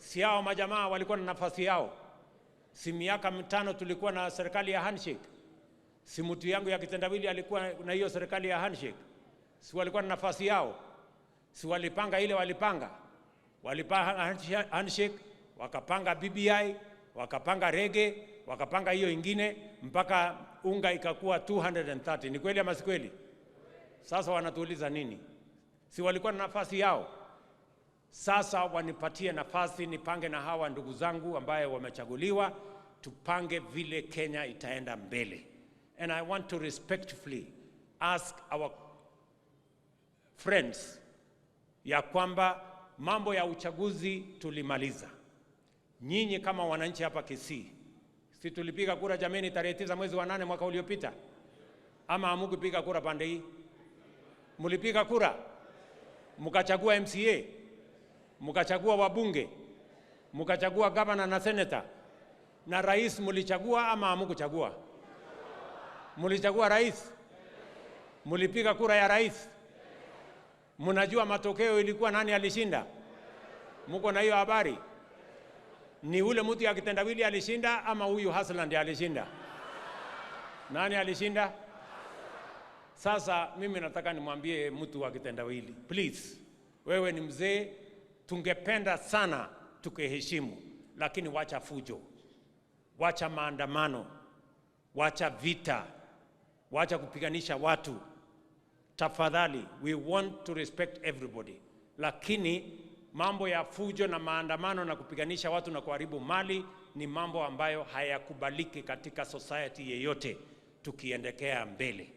Si hao majamaa walikuwa na nafasi yao? Si miaka mitano tulikuwa na serikali ya handshake? Si mtu yangu ya kitendawili alikuwa na hiyo serikali ya handshake? Si walikuwa na nafasi yao? Si walipanga ile walipanga handshake, wakapanga BBI, wakapanga rege, wakapanga hiyo ingine mpaka unga ikakuwa 230. Ni kweli ama si kweli? Sasa wanatuuliza nini? Si walikuwa na nafasi yao? Sasa wanipatie nafasi nipange na hawa ndugu zangu ambaye wamechaguliwa, tupange vile Kenya itaenda mbele. And I want to respectfully ask our friends ya kwamba mambo ya uchaguzi tulimaliza. Nyinyi kama wananchi hapa Kisii, si tulipiga kura jameni tarehe 9 mwezi wa 8 mwaka uliopita? Ama hamukupiga kura pande hii? Mulipiga kura, mukachagua MCA, mukachagua wabunge, mukachagua gavana na senator, na rais mulichagua ama hamukuchagua? Mulichagua rais? Mulipiga kura ya rais? Munajua matokeo ilikuwa nani alishinda? Muko na hiyo habari? Ni ule mtu ya kitendawili alishinda ama huyu Hasland alishinda? Nani alishinda? Sasa mimi nataka nimwambie mtu wa kitendawili, please, wewe ni mzee, tungependa sana tukiheshimu, lakini wacha fujo, wacha maandamano, wacha vita, wacha kupiganisha watu. Tafadhali, we want to respect everybody. Lakini mambo ya fujo na maandamano na kupiganisha watu na kuharibu mali ni mambo ambayo hayakubaliki katika society yeyote tukiendekea mbele.